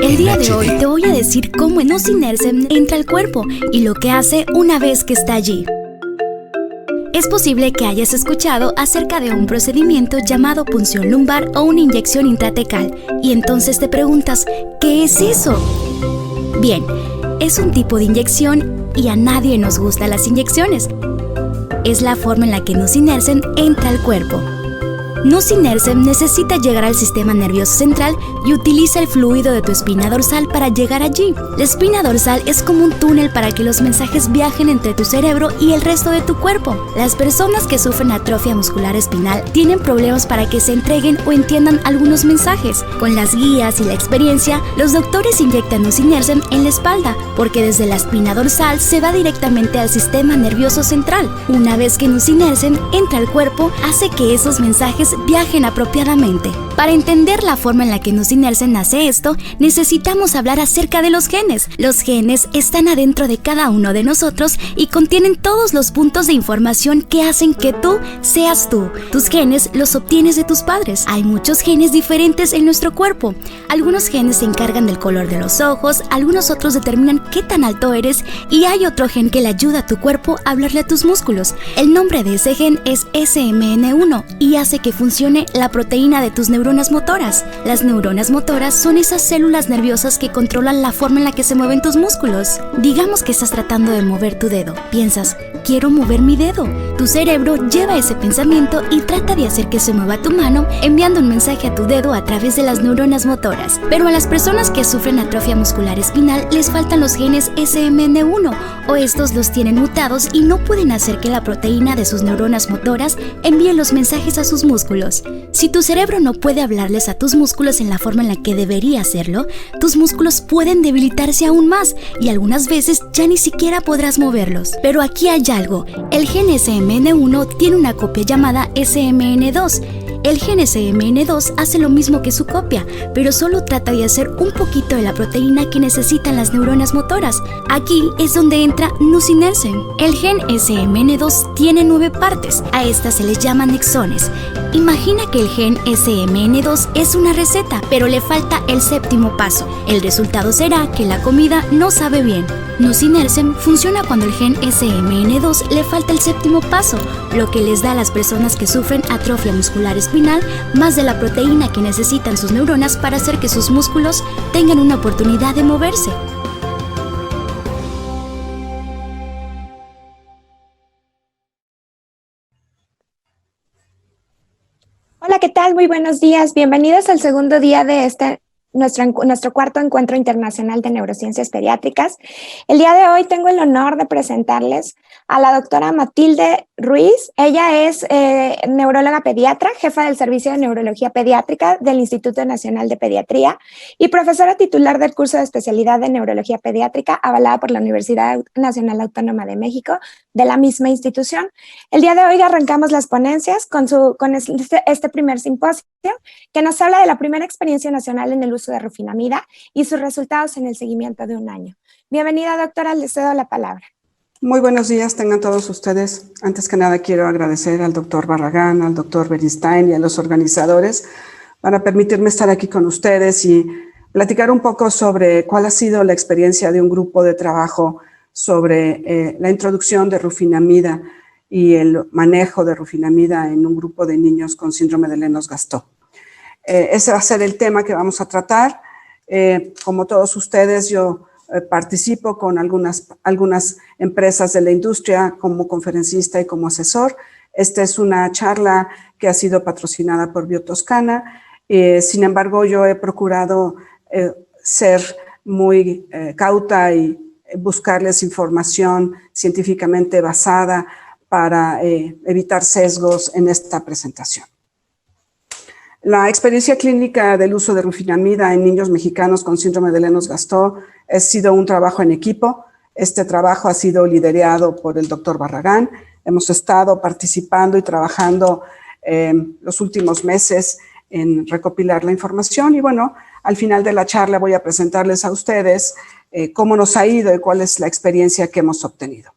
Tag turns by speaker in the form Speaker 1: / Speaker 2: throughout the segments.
Speaker 1: El día de hoy te voy a decir cómo enosineursem entra al cuerpo y lo que hace una vez que está allí. Es posible que hayas escuchado acerca de un procedimiento llamado punción lumbar o una inyección intratecal y entonces te preguntas, ¿qué es eso? Bien, es un tipo de inyección y a nadie nos gustan las inyecciones. Es la forma en la que enosineursem entra al cuerpo. Enosineursem necesita llegar al sistema nervioso central y utiliza el fluido de tu espina dorsal para llegar allí. La espina dorsal es como un túnel para que los mensajes viajen entre tu cerebro y el resto de tu cuerpo. Las personas que sufren atrofia muscular espinal tienen problemas para que se entreguen o entiendan algunos mensajes. Con las guías y la experiencia, los doctores inyectan enosineursem en la espalda, porque desde la espina dorsal se va directamente al sistema nervioso central. Una vez que enosineursem entra al cuerpo, hace que esos mensajes viajen apropiadamente. Para entender la forma en la que enosineursem hace esto, necesitamos hablar acerca de los genes. Los genes están adentro de cada uno de nosotros y contienen todos los puntos de información que hacen que tú seas tú. Tus genes los obtienes de tus padres. Hay muchos genes diferentes en nuestro cuerpo. Algunos genes se encargan del color de los ojos, algunos otros determinan qué tan alto eres y hay otro gen que le ayuda a tu cuerpo a hablarle a tus músculos. El nombre de ese gen es SMN1 y hace que funcione la proteína de tus neuronas motoras. Las neuronas motoras son esas células nerviosas que controlan la forma en la que se mueven tus músculos. Digamos que estás tratando de mover tu dedo. Piensas, quiero mover mi dedo. Tu cerebro lleva ese pensamiento y trata de hacer que se mueva tu mano, enviando un mensaje a tu dedo a través de las neuronas motoras. Pero a las personas que sufren atrofia muscular espinal les faltan los genes SMN1 o estos los tienen mutados y no pueden hacer que la proteína de sus neuronas motoras envíe los mensajes a sus músculos. Si tu cerebro no puede hablarles a tus músculos en la forma en la que debería hacerlo, tus músculos pueden debilitarse aún más y algunas veces ya ni siquiera podrás moverlos. Pero aquí hay algo, el gen SMN1 tiene una copia llamada SMN2. El gen SMN2 hace lo mismo que su copia, pero solo trata de hacer un poquito de la proteína que necesitan las neuronas motoras. Aquí es donde entra enosineursem. El gen SMN2 tiene 9 partes, a estas se les llaman exones. Imagina que el gen SMN2 es una receta, pero le falta el 7º paso. El resultado será que la comida no sabe bien. Enosineursem funciona cuando el gen SMN2 le falta el 7º paso, lo que les da a las personas que sufren atrofia muscular espinal más de la proteína que necesitan sus neuronas para hacer que sus músculos tengan una oportunidad de moverse.
Speaker 2: Hola, ¿qué tal? Muy buenos días. Bienvenidos al segundo día de nuestro cuarto encuentro internacional de neurociencias pediátricas. El día de hoy tengo el honor de presentarles a la doctora Matilde Ruiz. Ella es neuróloga pediatra, jefa del Servicio de Neurología Pediátrica del Instituto Nacional de Pediatría y profesora titular del curso de especialidad de Neurología Pediátrica avalada por la Universidad Nacional Autónoma de México de la misma institución. El día de hoy arrancamos las ponencias con este primer simposio que nos habla de la primera experiencia nacional en el uso de rufinamida y sus resultados en el seguimiento de un año. Bienvenida, doctora, le cedo la palabra.
Speaker 3: Muy buenos días tengan todos ustedes. Antes que nada quiero agradecer al doctor Barragán, al doctor Beristain y a los organizadores para permitirme estar aquí con ustedes y platicar un poco sobre cuál ha sido la experiencia de un grupo de trabajo sobre la introducción de rufinamida y el manejo de rufinamida en un grupo de niños con síndrome de Lennox-Gastaut. Ese va a ser el tema que vamos a tratar. Como todos ustedes, yo participo con algunas empresas de la industria como conferencista y como asesor. Esta es una charla que ha sido patrocinada por Biotoscana. Sin embargo, yo he procurado ser muy cauta y buscarles información científicamente basada para evitar sesgos en esta presentación. La experiencia clínica del uso de rufinamida en niños mexicanos con síndrome de Lennox-Gastaut ha sido un trabajo en equipo. Este trabajo ha sido liderado por el doctor Barragán. Hemos estado participando y trabajando los últimos meses en recopilar la información y bueno, al final de la charla voy a presentarles a ustedes cómo nos ha ido y cuál es la experiencia que hemos obtenido.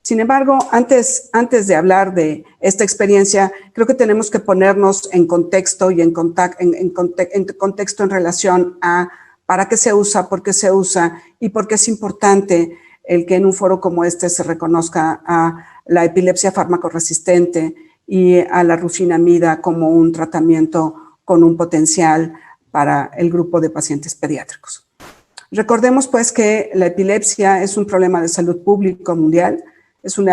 Speaker 3: Sin embargo, antes de hablar de esta experiencia, creo que tenemos que ponernos en contexto y en contexto en relación a para qué se usa, por qué se usa y por qué es importante el que en un foro como este se reconozca a la epilepsia farmacoresistente y a la rufinamida como un tratamiento con un potencial para el grupo de pacientes pediátricos. Recordemos pues que la epilepsia es un problema de salud pública mundial, es un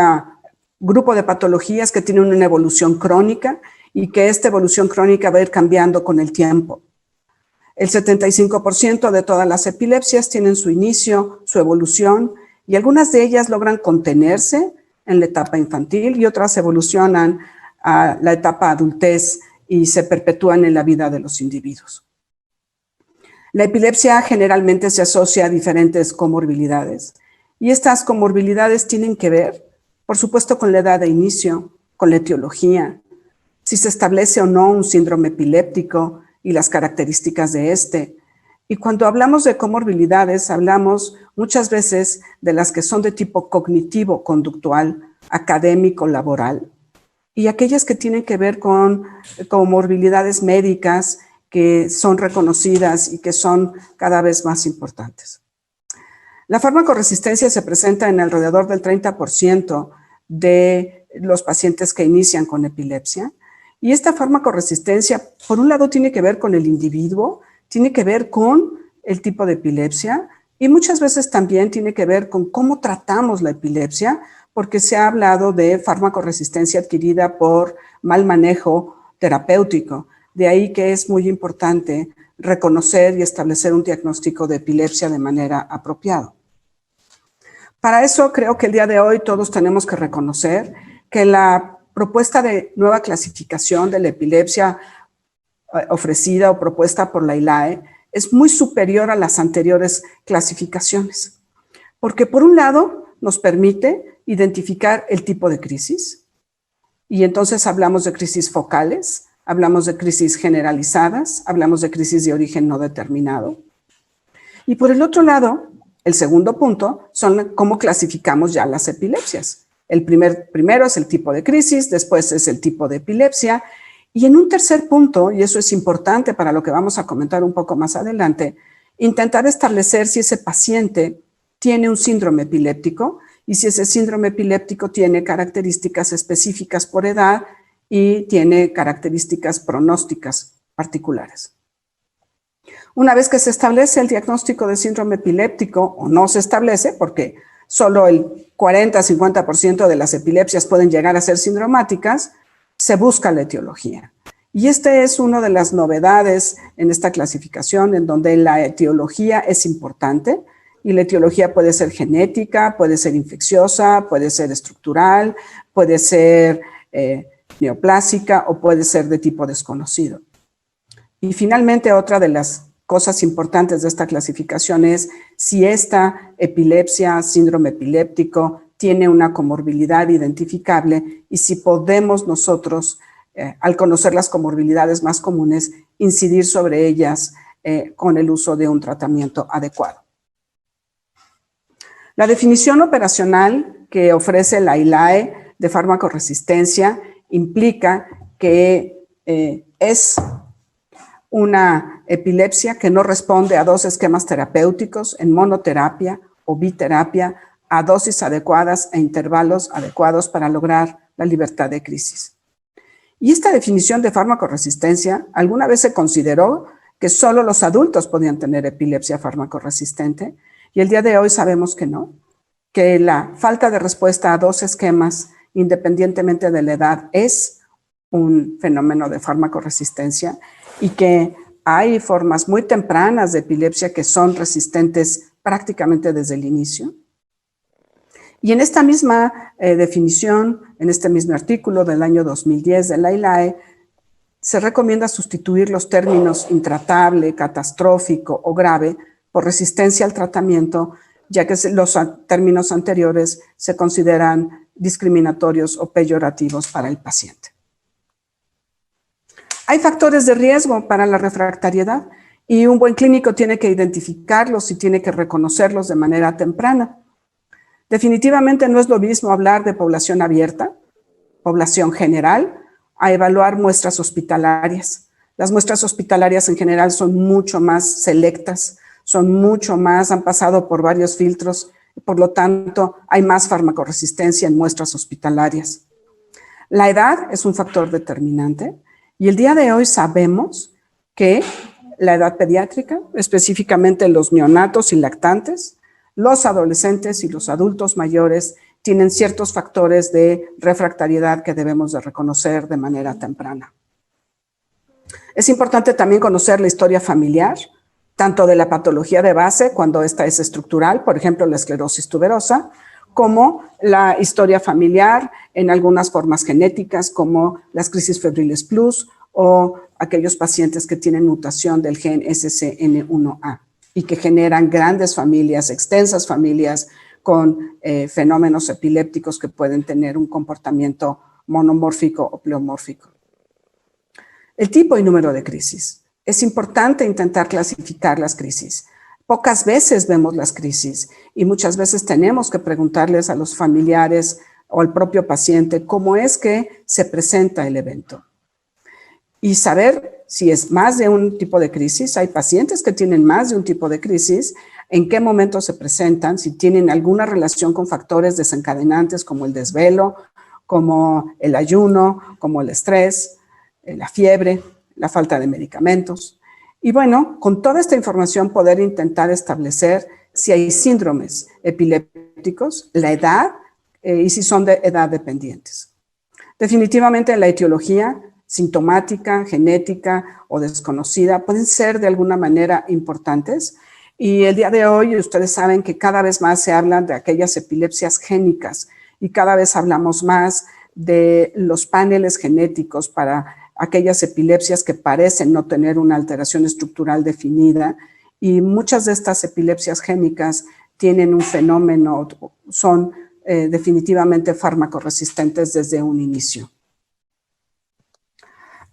Speaker 3: grupo de patologías que tienen una evolución crónica y que esta evolución crónica va a ir cambiando con el tiempo. El 75% de todas las epilepsias tienen su inicio, su evolución, y algunas de ellas logran contenerse en la etapa infantil y otras evolucionan a la etapa adultez y se perpetúan en la vida de los individuos. La epilepsia generalmente se asocia a diferentes comorbilidades y estas comorbilidades tienen que ver, por supuesto, con la edad de inicio, con la etiología, si se establece o no un síndrome epiléptico y las características de este. Y cuando hablamos de comorbilidades, hablamos muchas veces de las que son de tipo cognitivo-conductual, académico-laboral, y aquellas que tienen que ver con comorbilidades médicas que son reconocidas y que son cada vez más importantes. La farmacoresistencia se presenta en alrededor del 30% de los pacientes que inician con epilepsia, y esta farmacoresistencia, por un lado, tiene que ver con el individuo, tiene que ver con el tipo de epilepsia y muchas veces también tiene que ver con cómo tratamos la epilepsia, porque se ha hablado de farmacoresistencia adquirida por mal manejo terapéutico. De ahí que es muy importante reconocer y establecer un diagnóstico de epilepsia de manera apropiada. Para eso creo que el día de hoy todos tenemos que reconocer que la propuesta de nueva clasificación de la epilepsia ofrecida o propuesta por la ILAE es muy superior a las anteriores clasificaciones, porque por un lado nos permite identificar el tipo de crisis, y entonces hablamos de crisis focales, hablamos de crisis generalizadas, hablamos de crisis de origen no determinado. Y por el otro lado, el segundo punto son cómo clasificamos ya las epilepsias. El primero es el tipo de crisis, después es el tipo de epilepsia, y en un tercer punto, y eso es importante para lo que vamos a comentar un poco más adelante, intentar establecer si ese paciente tiene un síndrome epiléptico y si ese síndrome epiléptico tiene características específicas por edad y tiene características pronósticas particulares. Una vez que se establece el diagnóstico de síndrome epiléptico, o no se establece, porque solo el 40-50% de las epilepsias pueden llegar a ser sindromáticas, se busca la etiología. Y esta es una de las novedades en esta clasificación, en donde la etiología es importante, y la etiología puede ser genética, puede ser infecciosa, puede ser estructural, puede ser neoplásica o puede ser de tipo desconocido. Y finalmente, otra de las cosas importantes de esta clasificación es si esta epilepsia, síndrome epiléptico, tiene una comorbilidad identificable y si podemos nosotros, al conocer las comorbilidades más comunes, incidir sobre ellas con el uso de un tratamiento adecuado. La definición operacional que ofrece la ILAE de farmacoresistencia implica que es una epilepsia que no responde a dos esquemas terapéuticos en monoterapia o biterapia a dosis adecuadas e intervalos adecuados para lograr la libertad de crisis. Y esta definición de farmacoresistencia alguna vez se consideró que solo los adultos podían tener epilepsia farmacoresistente y el día de hoy sabemos que no, que la falta de respuesta a dos esquemas independientemente de la edad es un fenómeno de farmacoresistencia y que hay formas muy tempranas de epilepsia que son resistentes prácticamente desde el inicio. Y en esta misma definición, en este mismo artículo del año 2010 de la ILAE, se recomienda sustituir los términos intratable, catastrófico o grave por resistencia al tratamiento, ya que los términos anteriores se consideran discriminatorios o peyorativos para el paciente. Hay factores de riesgo para la refractariedad y un buen clínico tiene que identificarlos y tiene que reconocerlos de manera temprana. Definitivamente no es lo mismo hablar de población abierta, población general, a evaluar muestras hospitalarias. Las muestras hospitalarias en general son mucho más selectas, son mucho más, han pasado por varios filtros, por lo tanto hay más farmacoresistencia en muestras hospitalarias. La edad es un factor determinante y el día de hoy sabemos que la edad pediátrica, específicamente los neonatos y lactantes, los adolescentes y los adultos mayores tienen ciertos factores de refractariedad que debemos de reconocer de manera temprana. Es importante también conocer la historia familiar, tanto de la patología de base, cuando esta es estructural, por ejemplo, la esclerosis tuberosa, como la historia familiar en algunas formas genéticas, como las crisis febriles plus o aquellos pacientes que tienen mutación del gen SCN1A. Y que generan grandes familias, extensas familias con fenómenos epilépticos que pueden tener un comportamiento monomórfico o pleomórfico. El tipo y número de crisis. Es importante intentar clasificar las crisis. Pocas veces vemos las crisis y muchas veces tenemos que preguntarles a los familiares o al propio paciente cómo es que se presenta el evento. Y saber si es más de un tipo de crisis. Hay pacientes que tienen más de un tipo de crisis, en qué momento se presentan, si tienen alguna relación con factores desencadenantes como el desvelo, como el ayuno, como el estrés, la fiebre, la falta de medicamentos. Y bueno, con toda esta información poder intentar establecer si hay síndromes epilépticos, la edad y si son de edad dependientes. Definitivamente la etiología sintomática, genética o desconocida, pueden ser de alguna manera importantes. Y el día de hoy ustedes saben que cada vez más se hablan de aquellas epilepsias génicas y cada vez hablamos más de los paneles genéticos para aquellas epilepsias que parecen no tener una alteración estructural definida y muchas de estas epilepsias génicas tienen un fenómeno, son definitivamente farmacoresistentes desde un inicio.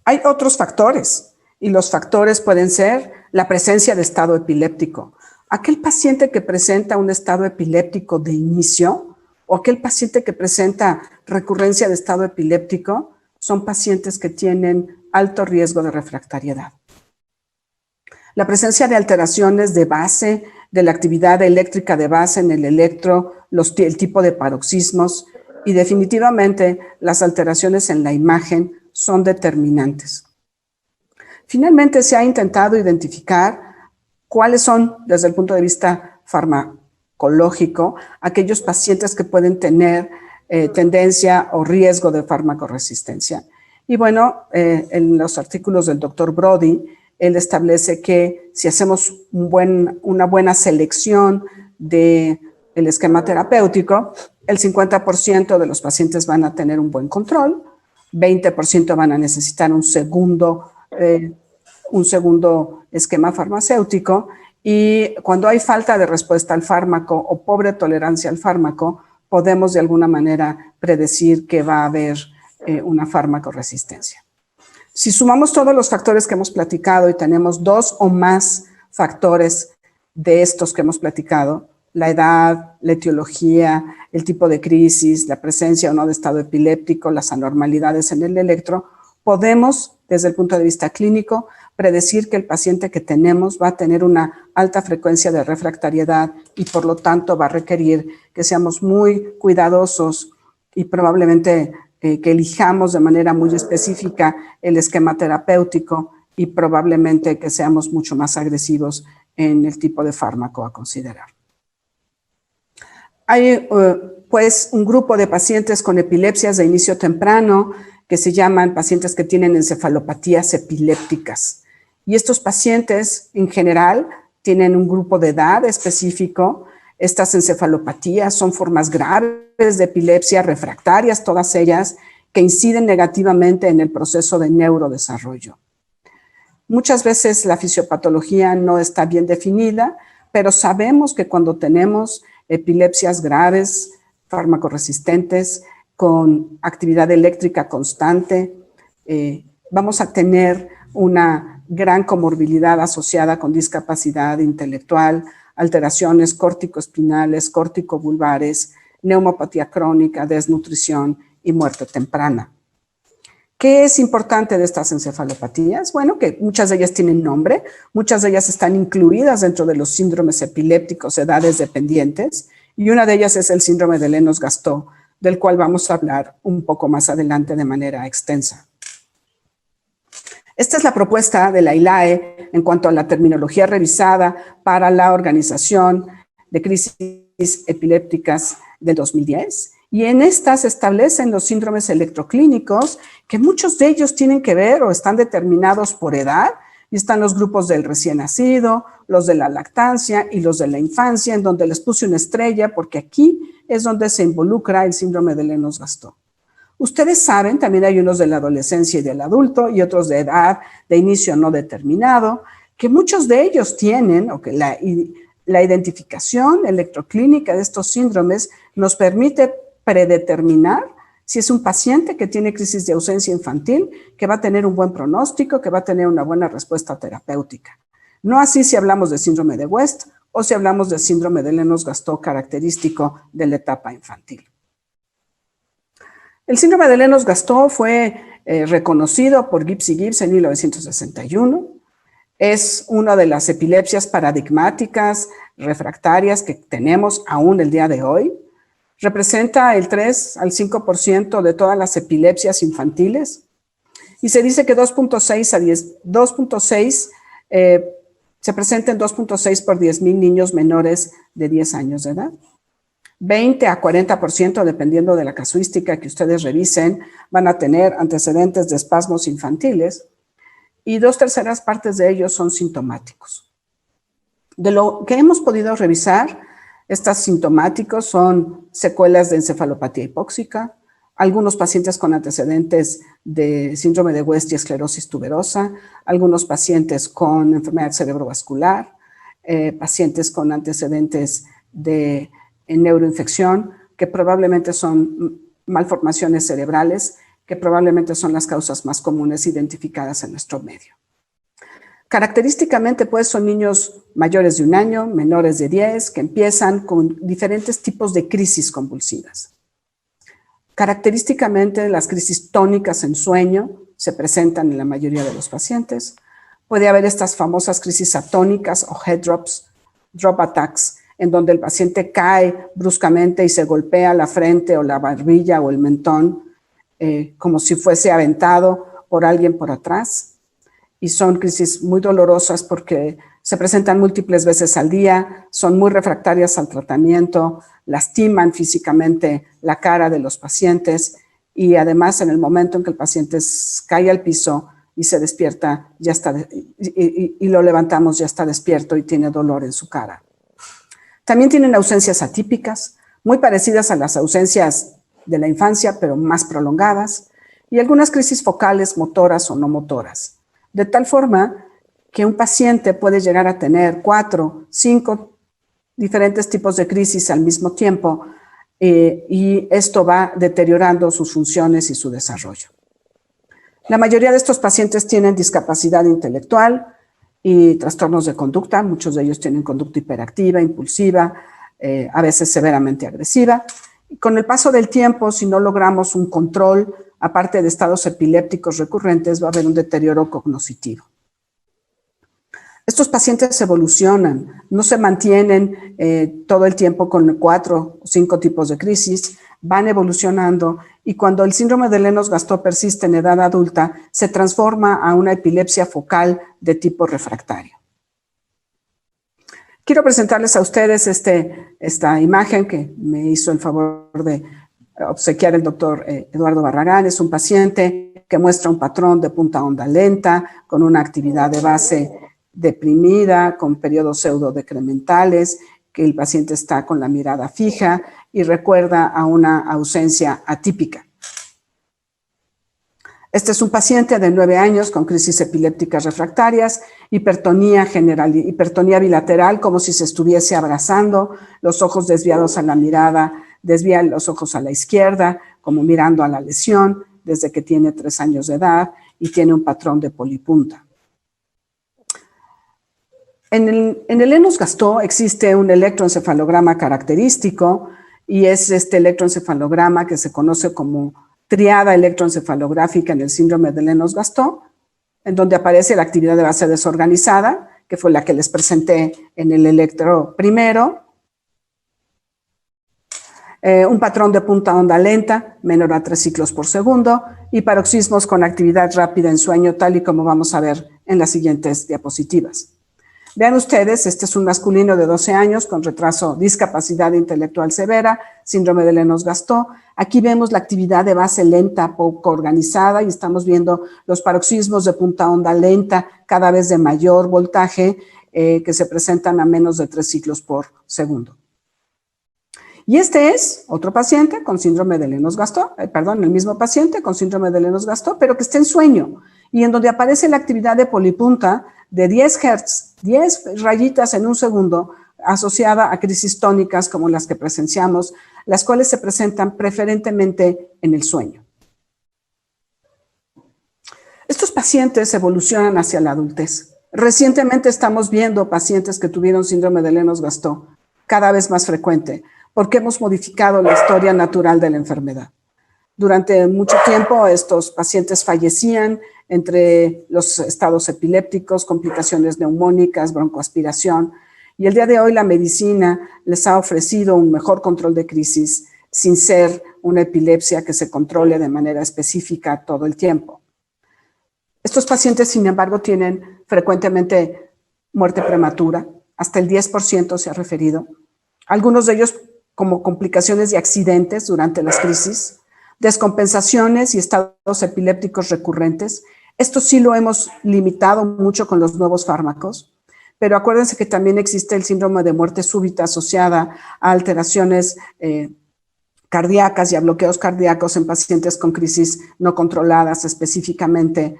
Speaker 3: Hay otros factores y los factores pueden ser la presencia de estado epiléptico. Aquel paciente que presenta un estado epiléptico de inicio o aquel paciente que presenta recurrencia de estado epiléptico son pacientes que tienen alto riesgo de refractariedad. La presencia de alteraciones de base, de la actividad eléctrica de base en el electro, el tipo de paroxismos y definitivamente las alteraciones en la imagen son determinantes. Finalmente, se ha intentado identificar cuáles son, desde el punto de vista farmacológico, aquellos pacientes que pueden tener tendencia o riesgo de farmacoresistencia. Y bueno, en los artículos del doctor Brody, él establece que si hacemos una buena selección del esquema terapéutico, el 50% de los pacientes van a tener un buen control, 20% van a necesitar un segundo esquema farmacéutico y cuando hay falta de respuesta al fármaco o pobre tolerancia al fármaco, podemos de alguna manera predecir que va a haber una farmacoresistencia. Si sumamos todos los factores que hemos platicado y tenemos 2 o más factores de estos que hemos platicado, la edad, la etiología, el tipo de crisis, la presencia o no de estado epiléptico, las anormalidades en el electro, podemos, desde el punto de vista clínico, predecir que el paciente que tenemos va a tener una alta frecuencia de refractariedad y por lo tanto va a requerir que seamos muy cuidadosos y probablemente que elijamos de manera muy específica el esquema terapéutico y probablemente que seamos mucho más agresivos en el tipo de fármaco a considerar. Hay pues un grupo de pacientes con epilepsias de inicio temprano que se llaman pacientes que tienen encefalopatías epilépticas. Y estos pacientes en general tienen un grupo de edad específico. Estas encefalopatías son formas graves de epilepsia, refractarias todas ellas, que inciden negativamente en el proceso de neurodesarrollo. Muchas veces la fisiopatología no está bien definida, pero sabemos que cuando tenemos epilepsias graves, farmacoresistentes, con actividad eléctrica constante, vamos a tener una gran comorbilidad asociada con discapacidad intelectual, alteraciones córtico-espinales, córtico-vulvares, neumopatía crónica, desnutrición y muerte temprana. ¿Qué es importante de estas encefalopatías? Bueno, que muchas de ellas tienen nombre, muchas de ellas están incluidas dentro de los síndromes epilépticos, edades dependientes, y una de ellas es el síndrome de Lennox-Gastaut, del cual vamos a hablar un poco más adelante de manera extensa. Esta es la propuesta de la ILAE en cuanto a la terminología revisada para la Organización de Crisis Epilépticas del 2010. Y en esta se establecen los síndromes electroclínicos, que muchos de ellos tienen que ver o están determinados por edad, y están los grupos del recién nacido, los de la lactancia y los de la infancia, en donde les puse una estrella, porque aquí es donde se involucra el síndrome de Lennox-Gastaut. Ustedes saben, también hay unos de la adolescencia y del adulto, y otros de edad de inicio no determinado, que muchos de ellos tienen, o que la identificación electroclínica de estos síndromes nos permite predeterminar si es un paciente que tiene crisis de ausencia infantil, que va a tener un buen pronóstico, que va a tener una buena respuesta terapéutica. No así si hablamos de síndrome de West o si hablamos del síndrome de Lennox-Gastaut característico de la etapa infantil. El síndrome de Lennox-Gastaut fue reconocido por Gibbs y Gibbs en 1961. Es una de las epilepsias paradigmáticas refractarias que tenemos aún el día de hoy. Representa el 3 al 5% de todas las epilepsias infantiles y se dice que 2.6 se presenta en 2.6 por 10,000 niños menores de 10 años de edad. 20 a 40%, dependiendo de la casuística que ustedes revisen, van a tener antecedentes de espasmos infantiles y 2/3 partes de ellos son sintomáticos. De lo que hemos podido revisar, estos sintomáticos son secuelas de encefalopatía hipóxica, algunos pacientes con antecedentes de síndrome de West y esclerosis tuberosa, algunos pacientes con enfermedad cerebrovascular, pacientes con antecedentes de neuroinfección, que probablemente son malformaciones cerebrales, que probablemente son las causas más comunes identificadas en nuestro medio. Característicamente, pues, son niños mayores de 1 año, menores de 10, que empiezan con diferentes tipos de crisis convulsivas. Característicamente, las crisis tónicas en sueño se presentan en la mayoría de los pacientes. Puede haber estas famosas crisis atónicas o head drops, drop attacks, en donde el paciente cae bruscamente y se golpea la frente o la barbilla o el mentón, como si fuese aventado por alguien por atrás. Y son crisis muy dolorosas porque se presentan múltiples veces al día, son muy refractarias al tratamiento, lastiman físicamente la cara de los pacientes y además en el momento en que el paciente cae al piso y se despierta, ya está, y lo levantamos, ya está despierto y tiene dolor en su cara. También tienen ausencias atípicas, muy parecidas a las ausencias de la infancia, pero más prolongadas, y algunas crisis focales motoras o no motoras. De tal forma que un paciente puede llegar a tener 4, 5 diferentes tipos de crisis al mismo tiempo y esto va deteriorando sus funciones y su desarrollo. La mayoría de estos pacientes tienen discapacidad intelectual y trastornos de conducta. Muchos de ellos tienen conducta hiperactiva, impulsiva, a veces severamente agresiva. Con el paso del tiempo, si no logramos un control, aparte de estados epilépticos recurrentes, va a haber un deterioro cognitivo. Estos pacientes evolucionan, no se mantienen todo el tiempo con 4 o 5 tipos de crisis, van evolucionando y cuando el síndrome de Lennox-Gastaut persiste en edad adulta, se transforma a una epilepsia focal de tipo refractario. Quiero presentarles a ustedes esta imagen que me hizo el favor de obsequiar el doctor Eduardo Barragán. Es un paciente que muestra un patrón de punta onda lenta, con una actividad de base deprimida, con periodos pseudodecrementales, que el paciente está con la mirada fija y recuerda a una ausencia atípica. Este es un paciente de 9 años con crisis epilépticas refractarias, hipertonía bilateral, como si se estuviese abrazando, los ojos desviados a la mirada, desvía los ojos a la izquierda, como mirando a la lesión, desde que tiene 3 años de edad y tiene un patrón de polipunta. En el Lennox-Gastaut existe un electroencefalograma característico y es este electroencefalograma que se conoce como triada electroencefalográfica en el síndrome de Lennox-Gastaut, en donde aparece la actividad de base desorganizada, que fue la que les presenté en el electro primero, un patrón de punta onda lenta, menor a 3 ciclos por segundo, y paroxismos con actividad rápida en sueño, tal y como vamos a ver en las siguientes diapositivas. Vean ustedes, este es un masculino de 12 años con retraso, discapacidad intelectual severa, síndrome de Lennox-Gastaut. Aquí vemos la actividad de base lenta, poco organizada, y estamos viendo los paroxismos de punta onda lenta, cada vez de mayor voltaje, que se presentan a menos de 3 ciclos por segundo. Y este es otro paciente con síndrome de Lennox-Gastaut, el mismo paciente con síndrome de Lennox-Gastaut, pero que está en sueño, y en donde aparece la actividad de polipunta de 10 Hz, 10 rayitas en un segundo, asociada a crisis tónicas como las que presenciamos, las cuales se presentan preferentemente en el sueño. Estos pacientes evolucionan hacia la adultez. Recientemente estamos viendo pacientes que tuvieron síndrome de Lennox-Gastaut cada vez más frecuente, porque hemos modificado la historia natural de la enfermedad. Durante mucho tiempo estos pacientes fallecían entre los estados epilépticos, complicaciones neumónicas, broncoaspiración, y el día de hoy la medicina les ha ofrecido un mejor control de crisis sin ser una epilepsia que se controle de manera específica todo el tiempo. Estos pacientes, sin embargo, tienen frecuentemente muerte prematura, hasta el 10% se ha referido, algunos de ellos como complicaciones de accidentes durante las crisis, descompensaciones y estados epilépticos recurrentes. Esto sí lo hemos limitado mucho con los nuevos fármacos, pero acuérdense que también existe el síndrome de muerte súbita asociada a alteraciones cardíacas y a bloqueos cardíacos en pacientes con crisis no controladas específicamente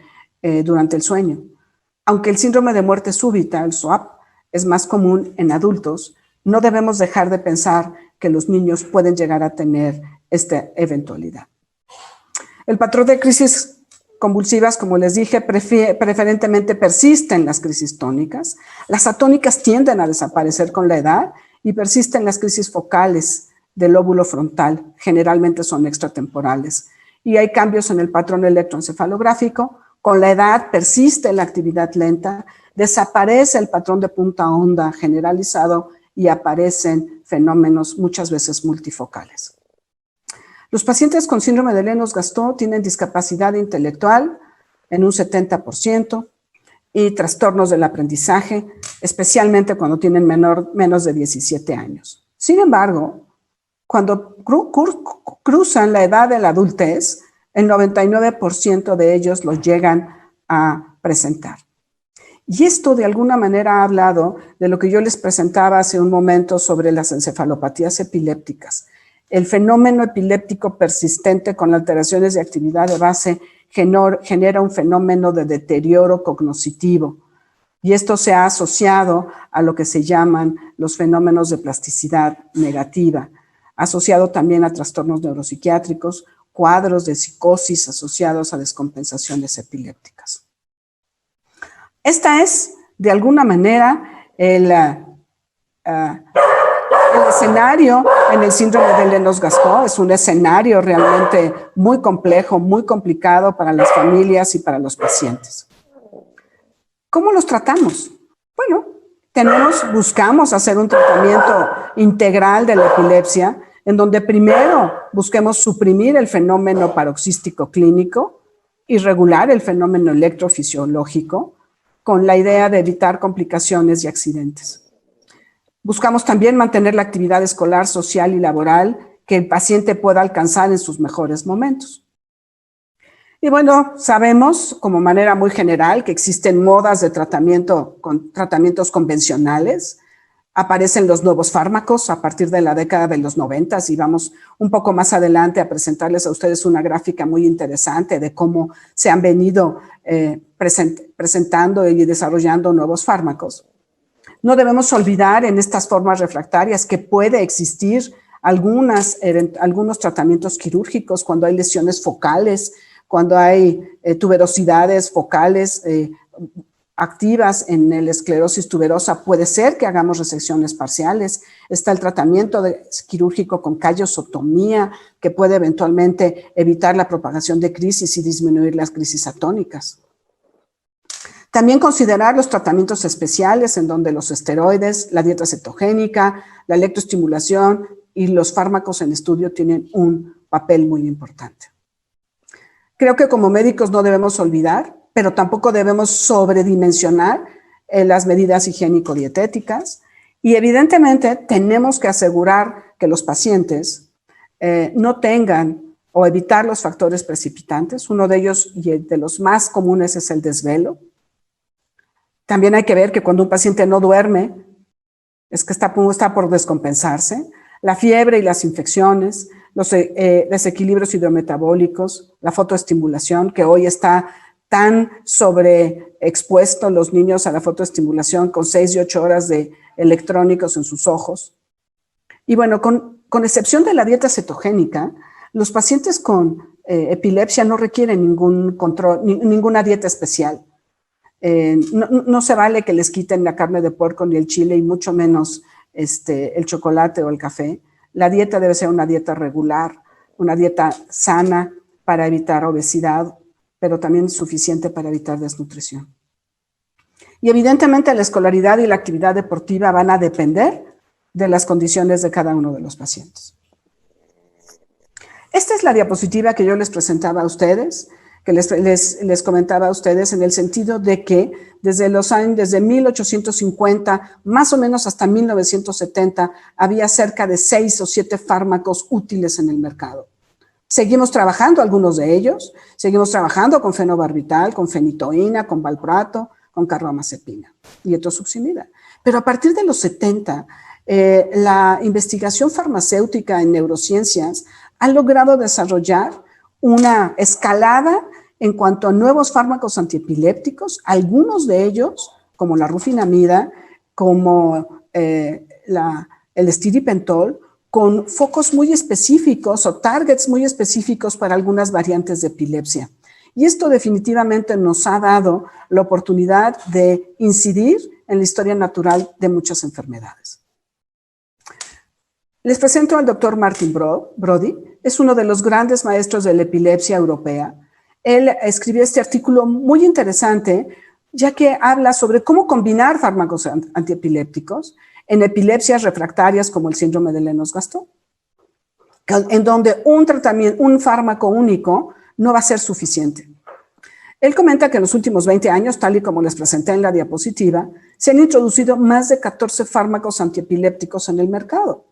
Speaker 3: durante el sueño. Aunque el síndrome de muerte súbita, el SWAP, es más común en adultos, no debemos dejar de pensar que los niños pueden llegar a tener esta eventualidad. El patrón de crisis convulsivas, como les dije, preferentemente persisten las crisis tónicas. Las atónicas tienden a desaparecer con la edad y persisten las crisis focales del lóbulo frontal, generalmente son extratemporales. Y hay cambios en el patrón electroencefalográfico. Con la edad persiste la actividad lenta, desaparece el patrón de punta onda generalizado y aparecen fenómenos muchas veces multifocales. Los pacientes con síndrome de Lennox-Gastaut tienen discapacidad intelectual en un 70% y trastornos del aprendizaje, especialmente cuando tienen menos de 17 años. Sin embargo, cuando cruzan la edad de la adultez, el 99% de ellos los llegan a presentar. Y esto de alguna manera ha hablado de lo que yo les presentaba hace un momento sobre las encefalopatías epilépticas. El fenómeno epiléptico persistente con alteraciones de actividad de base genera un fenómeno de deterioro cognitivo. Y esto se ha asociado a lo que se llaman los fenómenos de plasticidad negativa, asociado también a trastornos neuropsiquiátricos, cuadros de psicosis asociados a descompensaciones epilépticas. Esta es, de alguna manera, el escenario en el síndrome de Lennox-Gastaut. Es un escenario realmente muy complejo, muy complicado para las familias y para los pacientes. ¿Cómo los tratamos? Bueno, buscamos hacer un tratamiento integral de la epilepsia, en donde primero busquemos suprimir el fenómeno paroxístico clínico y regular el fenómeno electrofisiológico, con la idea de evitar complicaciones y accidentes. Buscamos también mantener la actividad escolar, social y laboral que el paciente pueda alcanzar en sus mejores momentos. Y bueno, sabemos como manera muy general que existen modas de tratamiento con tratamientos convencionales. Aparecen los nuevos fármacos a partir de la década de los 90 y vamos un poco más adelante a presentarles a ustedes una gráfica muy interesante de cómo se han venido presentando y desarrollando nuevos fármacos. No debemos olvidar en estas formas refractarias que puede existir algunos tratamientos quirúrgicos cuando hay lesiones focales, cuando hay tuberosidades focales activas en la esclerosis tuberosa. Puede ser que hagamos resecciones parciales. Está el tratamiento quirúrgico con callosotomía, que puede eventualmente evitar la propagación de crisis y disminuir las crisis atónicas. También considerar los tratamientos especiales en donde los esteroides, la dieta cetogénica, la electroestimulación y los fármacos en estudio tienen un papel muy importante. Creo que como médicos no debemos olvidar, pero tampoco debemos sobredimensionar las medidas higiénico-dietéticas y evidentemente tenemos que asegurar que los pacientes no tengan o evitar los factores precipitantes. Uno de ellos y de los más comunes es el desvelo. También hay que ver que cuando un paciente no duerme es que está por descompensarse. La fiebre y las infecciones, los desequilibrios hidrometabólicos, la fotoestimulación, que hoy está tan sobreexpuesto los niños a la fotoestimulación con 6 y 8 horas de electrónicos en sus ojos. Y bueno, con excepción de la dieta cetogénica, los pacientes con epilepsia no requieren ningún control, ninguna dieta especial. No se vale que les quiten la carne de puerco ni el chile y mucho menos el chocolate o el café. La dieta debe ser una dieta regular, una dieta sana para evitar obesidad, pero también suficiente para evitar desnutrición. Y evidentemente la escolaridad y la actividad deportiva van a depender de las condiciones de cada uno de los pacientes. Esta es la diapositiva que yo les presentaba a ustedes, que les comentaba a ustedes en el sentido de que desde 1850 más o menos hasta 1970 había cerca de 6 o 7 fármacos útiles en el mercado. Seguimos trabajando algunos de ellos, seguimos trabajando con fenobarbital, con fenitoína, con valproato, con carbamazepina y etosuximida. Pero a partir de los 70, la investigación farmacéutica en neurociencias ha logrado desarrollar una escalada en cuanto a nuevos fármacos antiepilépticos, algunos de ellos, como la rufinamida, como el estiripentol, con focos muy específicos o targets muy específicos para algunas variantes de epilepsia. Y esto definitivamente nos ha dado la oportunidad de incidir en la historia natural de muchas enfermedades. Les presento al doctor Martin Brody. Es uno de los grandes maestros de la epilepsia europea. Él escribió este artículo muy interesante, ya que habla sobre cómo combinar fármacos antiepilépticos en epilepsias refractarias como el síndrome de Lennox-Gastaut, en donde un fármaco único no va a ser suficiente. Él comenta que en los últimos 20 años, tal y como les presenté en la diapositiva, se han introducido más de 14 fármacos antiepilépticos en el mercado.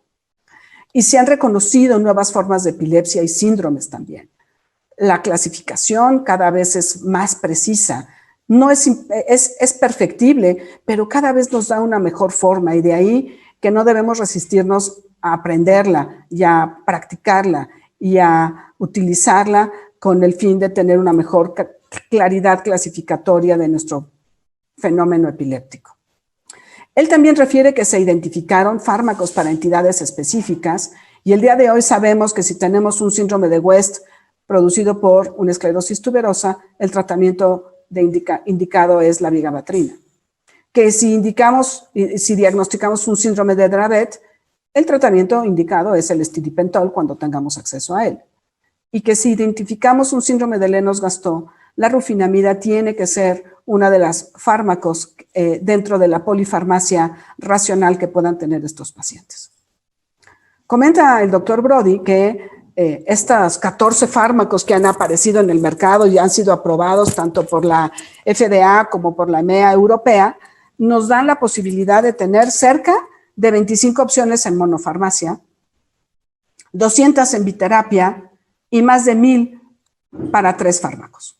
Speaker 3: Y se han reconocido nuevas formas de epilepsia y síndromes también. La clasificación cada vez es más precisa. No es perfectible, pero cada vez nos da una mejor forma y de ahí que no debemos resistirnos a aprenderla y a practicarla y a utilizarla con el fin de tener una mejor claridad clasificatoria de nuestro fenómeno epiléptico. Él también refiere que se identificaron fármacos para entidades específicas y el día de hoy sabemos que si tenemos un síndrome de West producido por una esclerosis tuberosa, el tratamiento indicado es la vigabatrina. Que si diagnosticamos un síndrome de Dravet, El tratamiento indicado es el estilipentol cuando tengamos acceso a él. Y que si identificamos un síndrome de Lennox-Gastaut, la rufinamida tiene que ser una de las fármacos dentro de la polifarmacia racional que puedan tener estos pacientes. Comenta el doctor Brody que estos 14 fármacos que han aparecido en el mercado y han sido aprobados tanto por la FDA como por la EMEA europea, nos dan la posibilidad de tener cerca de 25 opciones en monofarmacia, 200 en biterapia y más de 1000 para 3 fármacos.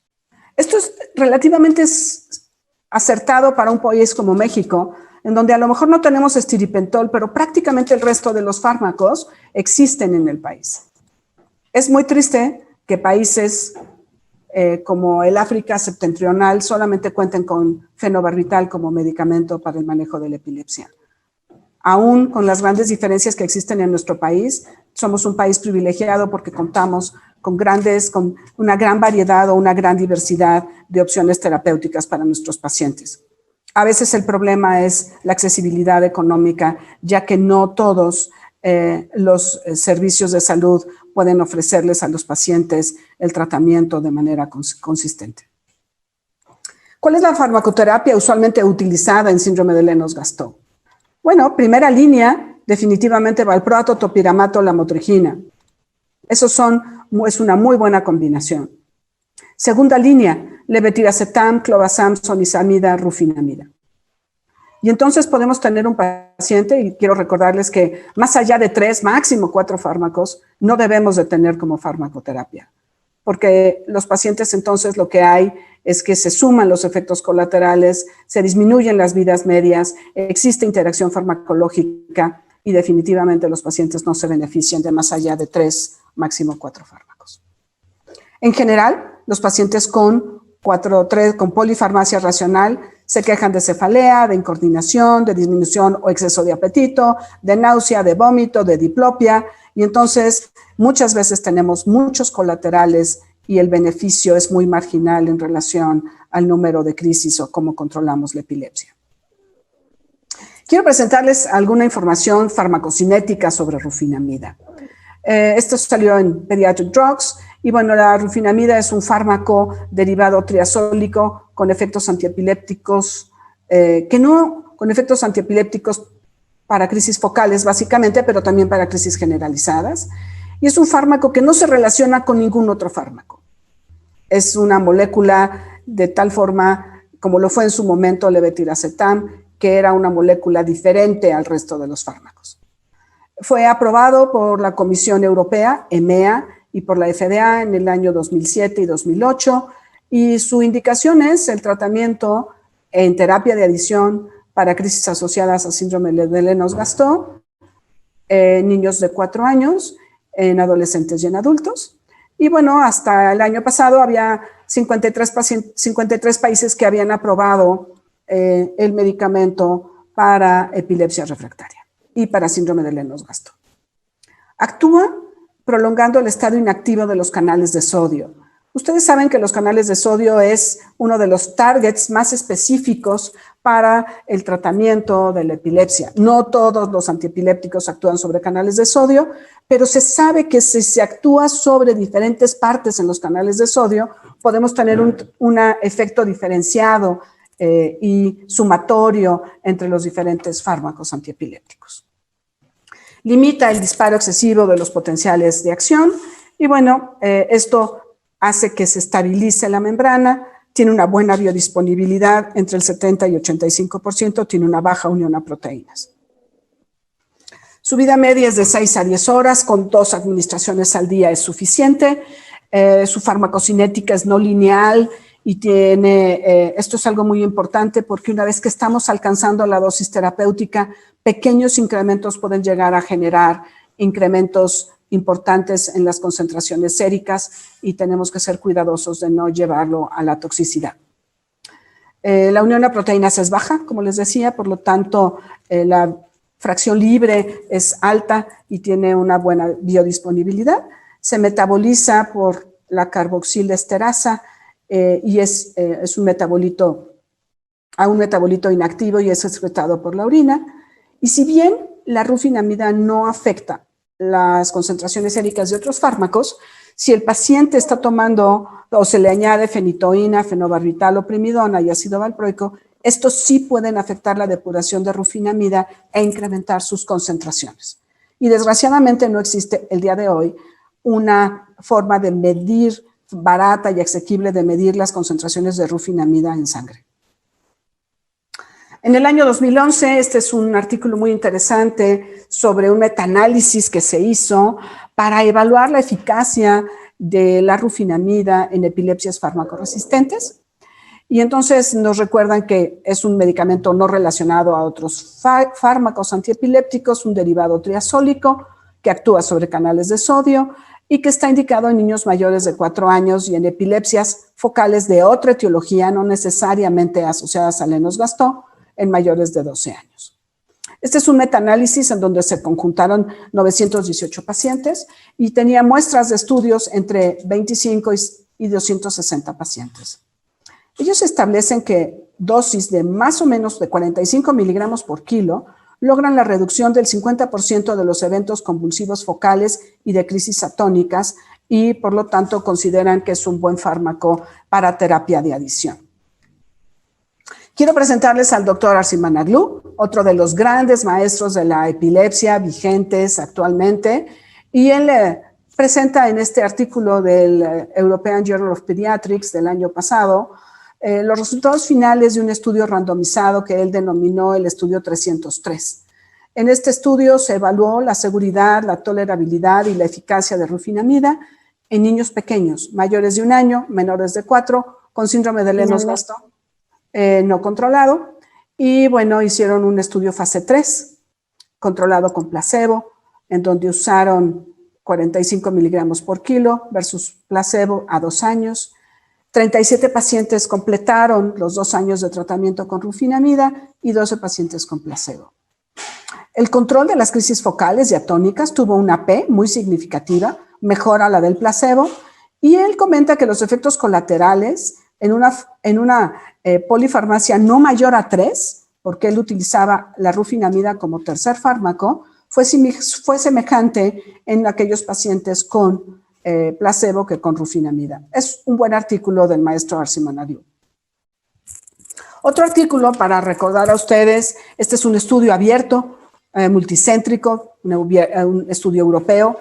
Speaker 3: Esto es relativamente acertado para un país como México, en donde a lo mejor no tenemos estilipentol, pero prácticamente el resto de los fármacos existen en el país. Es muy triste que países como el África septentrional solamente cuenten con fenobarbital como medicamento para el manejo de la epilepsia. Aún con las grandes diferencias que existen en nuestro país, somos un país privilegiado porque contamos con una gran variedad o una gran diversidad de opciones terapéuticas para nuestros pacientes. A veces el problema es la accesibilidad económica, ya que no todos los servicios de salud pueden ofrecerles a los pacientes el tratamiento de manera consistente. ¿Cuál es la farmacoterapia usualmente utilizada en síndrome de Lennox-Gastaut? Bueno, primera línea, definitivamente valproato, topiramato, lamotrigina. Es una muy buena combinación. Segunda línea, levetiracetam, clobazam, sonizamida, rufinamida. Y entonces podemos tener un paciente, y quiero recordarles que más allá de 3, máximo 4 fármacos, no debemos de tener como farmacoterapia. Porque los pacientes entonces lo que hay es que se suman los efectos colaterales, se disminuyen las vidas medias, existe interacción farmacológica y definitivamente los pacientes no se benefician de más allá de 3, máximo 4 fármacos. En general, los pacientes con polifarmacia racional se quejan de cefalea, de incoordinación, de disminución o exceso de apetito, de náusea, de vómito, de diplopia, y entonces muchas veces tenemos muchos colaterales y el beneficio es muy marginal en relación al número de crisis o cómo controlamos la epilepsia. Quiero presentarles alguna información farmacocinética sobre rufinamida. Esto salió en Pediatric Drugs y bueno, la rufinamida es un fármaco derivado triazólico con efectos antiepilépticos, con efectos antiepilépticos para crisis focales básicamente, pero también para crisis generalizadas. Y es un fármaco que no se relaciona con ningún otro fármaco. Es una molécula de tal forma como lo fue en su momento levetiracetam, que era una molécula diferente al resto de los fármacos. Fue aprobado por la Comisión Europea, EMEA, y por la FDA en el año 2007 y 2008, y su indicación es el tratamiento en terapia de adición para crisis asociadas a síndrome de Lennox-Gastaut, en niños de 4 años, en adolescentes y en adultos. Y bueno, hasta el año pasado había 53 países que habían aprobado el medicamento para epilepsia refractaria y para síndrome de Lennox-Gastaut. Actúa prolongando el estado inactivo de los canales de sodio. Ustedes saben que los canales de sodio es uno de los targets más específicos para el tratamiento de la epilepsia. No todos los antiepilépticos actúan sobre canales de sodio, pero se sabe que si se actúa sobre diferentes partes en los canales de sodio, podemos tener un efecto diferenciado y sumatorio entre los diferentes fármacos antiepilépticos. Limita el disparo excesivo de los potenciales de acción y bueno, esto hace que se estabilice la membrana, tiene una buena biodisponibilidad, entre el 70 y 85%, tiene una baja unión a proteínas. Su vida media es de 6 a 10 horas, con 2 administraciones al día es suficiente. Su farmacocinética es no lineal y esto es algo muy importante porque una vez que estamos alcanzando la dosis terapéutica, pequeños incrementos pueden llegar a generar incrementos importantes en las concentraciones séricas y tenemos que ser cuidadosos de no llevarlo a la toxicidad. La unión a proteínas es baja, como les decía, por lo tanto la fracción libre es alta y tiene una buena biodisponibilidad. Se metaboliza por la carboxilesterasa y es un metabolito inactivo y es excretado por la orina. Y si bien la rufinamida no afecta las concentraciones séricas de otros fármacos, si el paciente está tomando o se le añade fenitoína, fenobarbital o primidona y ácido valproico, estos sí pueden afectar la depuración de rufinamida e incrementar sus concentraciones. Y desgraciadamente no existe el día de hoy una forma de medir barata y asequible de medir las concentraciones de rufinamida en sangre. En el año 2011, este es un artículo muy interesante sobre un metaanálisis que se hizo para evaluar la eficacia de la rufinamida en epilepsias farmacoresistentes. Y entonces nos recuerdan que es un medicamento no relacionado a otros fármacos antiepilépticos, un derivado triazólico que actúa sobre canales de sodio y que está indicado en niños mayores de 4 años y en epilepsias focales de otra etiología, no necesariamente asociadas a Lennox-Gastaut, en mayores de 12 años. Este es un metaanálisis en donde se conjuntaron 918 pacientes y tenía muestras de estudios entre 25 y 260 pacientes. Ellos establecen que dosis de más o menos de 45 miligramos por kilo logran la reducción del 50% de los eventos convulsivos focales y de crisis atónicas y por lo tanto consideran que es un buen fármaco para terapia de adición. Quiero presentarles al doctor Arsimanoglu, otro de los grandes maestros de la epilepsia vigentes actualmente, y él presenta en este artículo del European Journal of Pediatrics del año pasado los resultados finales de un estudio randomizado que él denominó el estudio 303. En este estudio se evaluó la seguridad, la tolerabilidad y la eficacia de rufinamida en niños pequeños, mayores de 1 año, menores de 4, con síndrome de Lennox-Gastaut no controlado. Y bueno, hicieron un estudio fase 3, controlado con placebo, en donde usaron 45 miligramos por kilo versus placebo a 2 años. 37 pacientes completaron los 2 años de tratamiento con rufinamida y 12 pacientes con placebo. El control de las crisis focales y atónicas tuvo una P muy significativa, mejor a la del placebo, y él comenta que los efectos colaterales en una polifarmacia no mayor a 3, porque él utilizaba la rufinamida como tercer fármaco, fue semejante en aquellos pacientes con placebo que con rufinamida. Es un buen artículo del maestro Arsimanoglu. Otro artículo para recordar a ustedes, este es un estudio abierto, multicéntrico, un estudio europeo,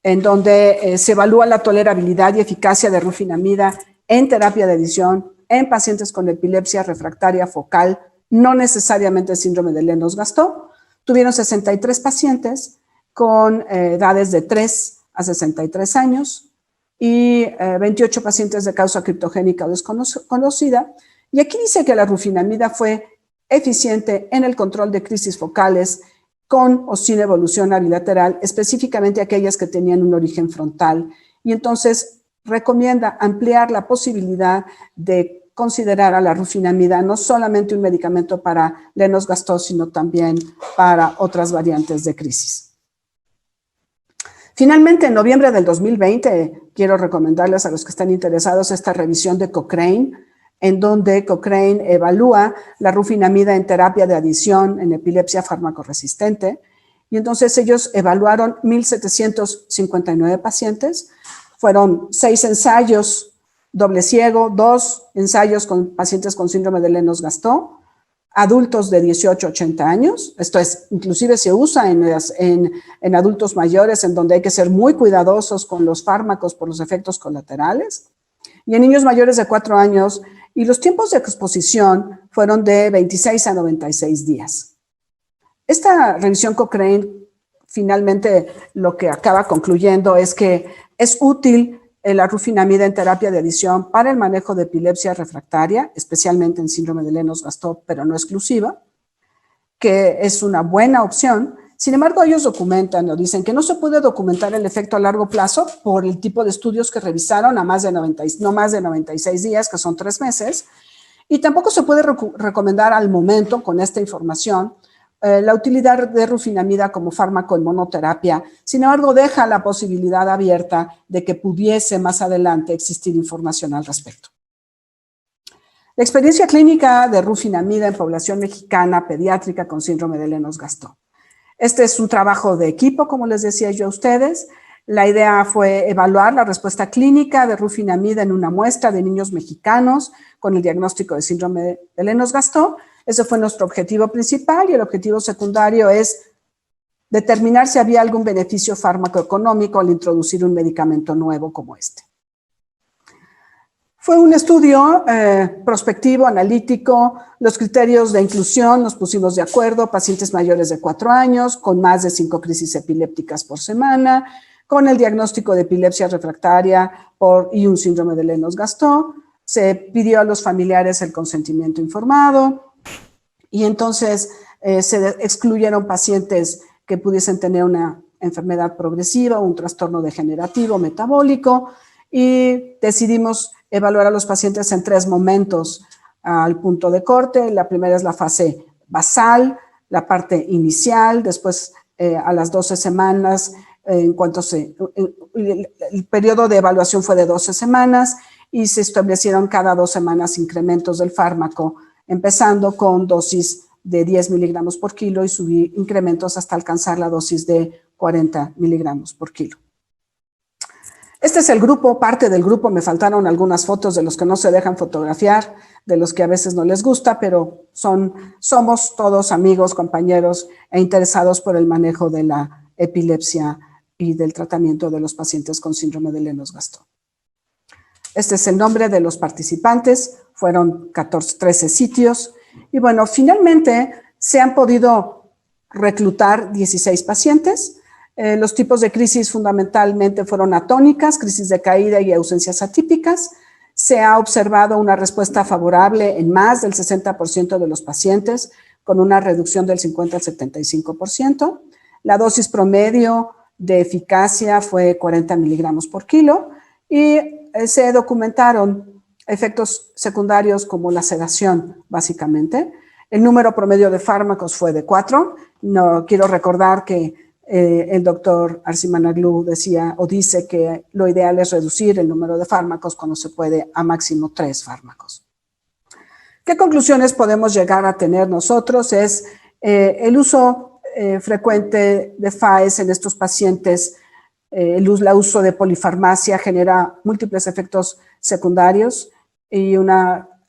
Speaker 3: en donde se evalúa la tolerabilidad y eficacia de rufinamida en terapia de adición en pacientes con epilepsia refractaria focal, no necesariamente síndrome de Lennox-Gastaut. Tuvieron 63 pacientes con edades de 3 a 63 años y 28 pacientes de causa criptogénica o desconocida. Y aquí dice que la rufinamida fue eficiente en el control de crisis focales con o sin evolución bilateral, específicamente aquellas que tenían un origen frontal. Y entonces recomienda ampliar la posibilidad de considerar a la rufinamida no solamente un medicamento para Lennox-Gastaut, sino también para otras variantes de crisis. Finalmente, en noviembre del 2020, quiero recomendarles a los que están interesados esta revisión de Cochrane, en donde Cochrane evalúa la rufinamida en terapia de adición en epilepsia farmacoresistente. Y entonces ellos evaluaron 1,759 pacientes. Fueron 6 ensayos doble ciego, 2 ensayos con pacientes con síndrome de Lennox-Gastaut, adultos de 18 a 80 años. Esto es, inclusive se usa en adultos mayores, en donde hay que ser muy cuidadosos con los fármacos por los efectos colaterales. Y en niños mayores de 4 años, y los tiempos de exposición fueron de 26 a 96 días. Esta revisión Cochrane, finalmente, lo que acaba concluyendo es que es útil la rufinamida en terapia de adición para el manejo de epilepsia refractaria, especialmente en síndrome de Lennox-Gastaut, pero no exclusiva, que es una buena opción. Sin embargo, ellos documentan o dicen que no se puede documentar el efecto a largo plazo por el tipo de estudios que revisaron a no más de 96 días, que son 3 meses, y tampoco se puede recomendar al momento, con esta información, la utilidad de rufinamida como fármaco en monoterapia. Sin embargo, deja la posibilidad abierta de que pudiese más adelante existir información al respecto. La experiencia clínica de rufinamida en población mexicana pediátrica con síndrome de Lennox-Gastaut. Este es un trabajo de equipo, como les decía yo a ustedes. La idea fue evaluar la respuesta clínica de rufinamida en una muestra de niños mexicanos con el diagnóstico de síndrome de Lennox-Gastaut. Ese fue nuestro objetivo principal y el objetivo secundario es determinar si había algún beneficio farmacoeconómico al introducir un medicamento nuevo como este. Fue un estudio prospectivo, analítico. Los criterios de inclusión nos pusimos de acuerdo: pacientes mayores de 4 años, con más de 5 crisis epilépticas por semana, con el diagnóstico de epilepsia refractaria y un síndrome de Lennox-Gastaut. Se pidió a los familiares el consentimiento informado y entonces se excluyeron pacientes que pudiesen tener una enfermedad progresiva o un trastorno degenerativo metabólico, y decidimos evaluar a los pacientes en 3 momentos al punto de corte. La primera es la fase basal, la parte inicial, después a las 12 semanas, el periodo de evaluación fue de 12 semanas y se establecieron cada 2 semanas incrementos del fármaco, empezando con dosis de 10 miligramos por kilo y subir incrementos hasta alcanzar la dosis de 40 miligramos por kilo. Este es el grupo, parte del grupo. Me faltaron algunas fotos de los que no se dejan fotografiar, de los que a veces no les gusta, pero somos todos amigos, compañeros e interesados por el manejo de la epilepsia y del tratamiento de los pacientes con síndrome de Lennox-Gastaut. Este es el nombre de los participantes, fueron 13 sitios y bueno, finalmente se han podido reclutar 16 pacientes. Los tipos de crisis fundamentalmente fueron atónicas, crisis de caída y ausencias atípicas. Se ha observado una respuesta favorable en más del 60% de los pacientes, con una reducción del 50 al 75%. La dosis promedio de eficacia fue 40 miligramos por kilo y se documentaron efectos secundarios como la sedación, básicamente. El número promedio de fármacos fue de 4. No quiero recordar que el doctor Arsimanoglu decía o dice que lo ideal es reducir el número de fármacos cuando se puede a máximo 3 fármacos. ¿Qué conclusiones podemos llegar a tener nosotros? Es el uso frecuente de FAES en estos pacientes, el uso de polifarmacia genera múltiples efectos secundarios y